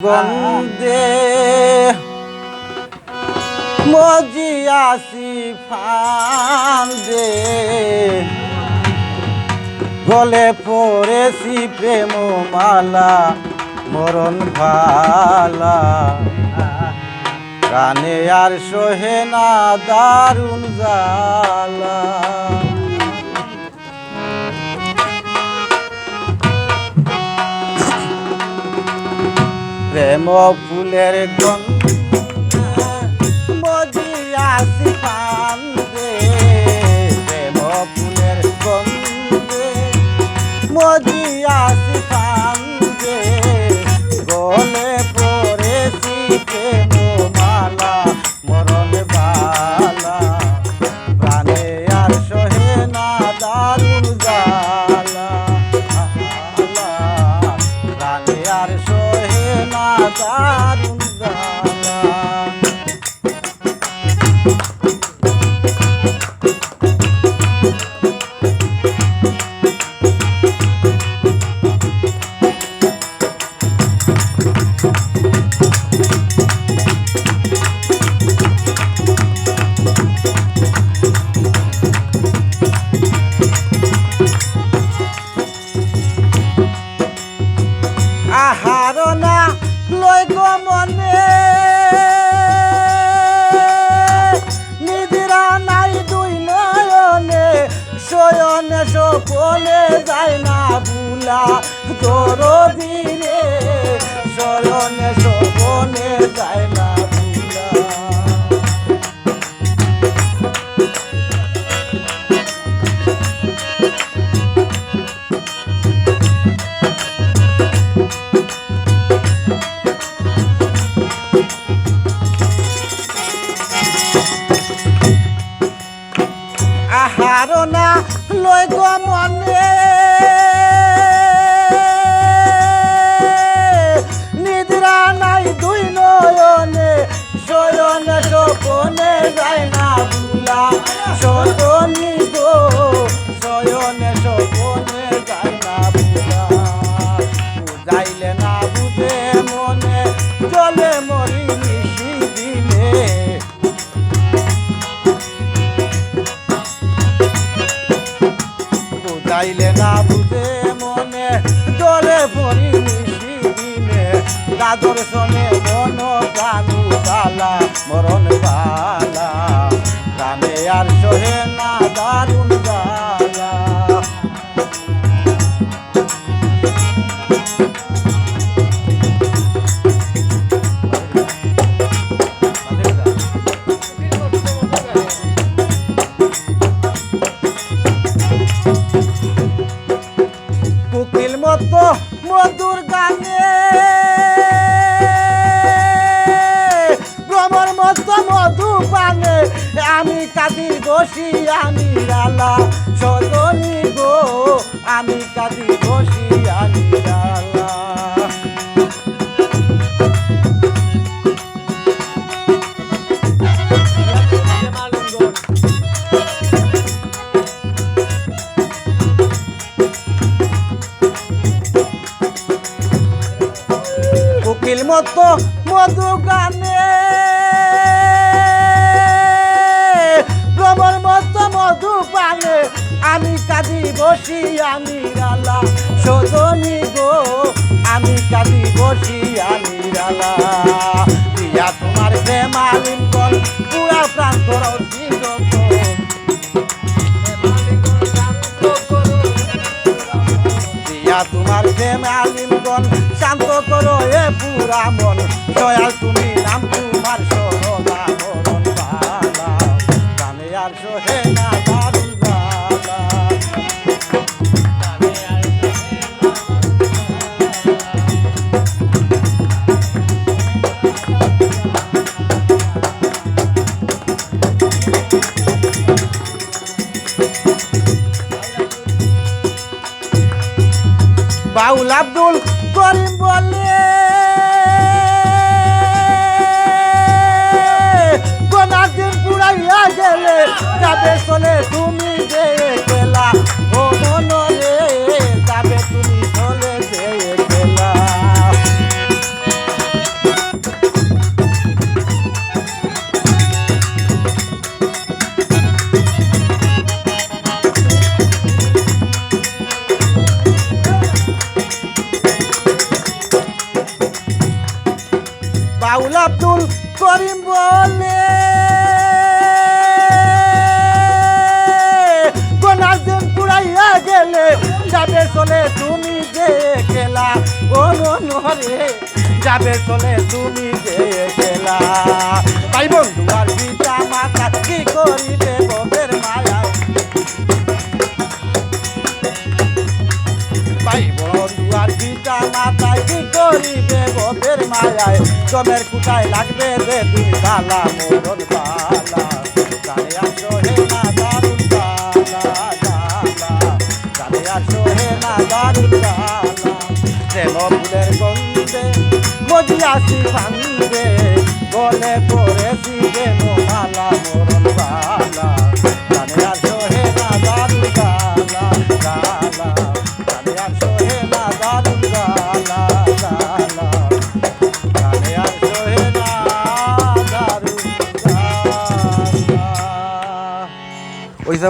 গন্ধে মজিয়াছি ফান্দে গলে পড়েছি প্রেম মালা মরণ ভালা কানে আর সহে না দারুণ জালা প্রেম ফুলের গন্ধে মজিয়াছি ফান্দে প্রেম ফুলের গন্ধে মজিয়াছি ফান্দে গলে পড়েছি প্রেম মালা মরণ বালা প্রাণে আর সহে না দারুণ জালা প্রাণে আর সহে না দারুণ জালা আহারনা লই গো মনে নিদিরা নাই দুই নয়নে শয়নে সপনে যায় না ভুলা তোর দিনে শয়নে সপনে যায় না ভুলা আহারনা লই গো মনে নিদ্রা নাই দুই নয়নে শয়নে সপনে যায় না ভুলা সজনী গো শয়নে সপনে যায় না ভুলা বুঝাইলে না বুঝে মনে চলে মরি নিশি দিনে বুঝাইলে না বুঝে মনে দলে পড়ি নিশি দিনে গাদর শোনে মন প্রাণু বালা মরণ বালা প্রাণে আর সহে না দারুণ বালা কোকিল মতো মধুর গানে ভ্রমর মতো মধু পানে আমি কাঁদি বসি আমি রালা সজনী গো আমি কাঁদি বসি আমি রালা কোকিল মতো মধু গানে ভ্রমর মতো মধু পানে আমি কাঁদি বসি আমি রালা সজনী গো আমি কাঁদি বসি আমি রালা দিয়া তোমার প্রেমালিম কল পুরা প্রাণ করো দিয়া তোমার প্রেমালিম কল শান্ত করো এ পুরা মন দয়াল তুমি নাম তোমার সরলা মরণ বালা প্রাণে আর সহে না দারুণ বালা বাউল আব্দুল করিম বলে বাউল আব্দুল করিম বলে গোনার দিন পুরাইয়া গেলে যাবে চলে তুমি যে খেলা ও রে যাবে চলে তুমি যে খেলা ভাই বন্ধু আর পিতা মাতা কি করিবে বদের মায়া ভাই বন্ধু আর পিতা মাতা কি করিবে বদের মায়ায় জমের কুটায় লাগবে যে দুই বালা মরণ বালা জানে আসো হে না দারুণ বালা গালা জানে আসো হে না দারুণ বালা প্রেম ফুলের গন্ধে মজিয়াছি ভাঙ্গে গলে পড়েছি প্রেম মালা মরণ বালা জানে আসো হে না দারুণ গালা গালা জানে আসো হে না দারুণ গালা গালা জানে আসো হে না দারুণ গালা ওই যে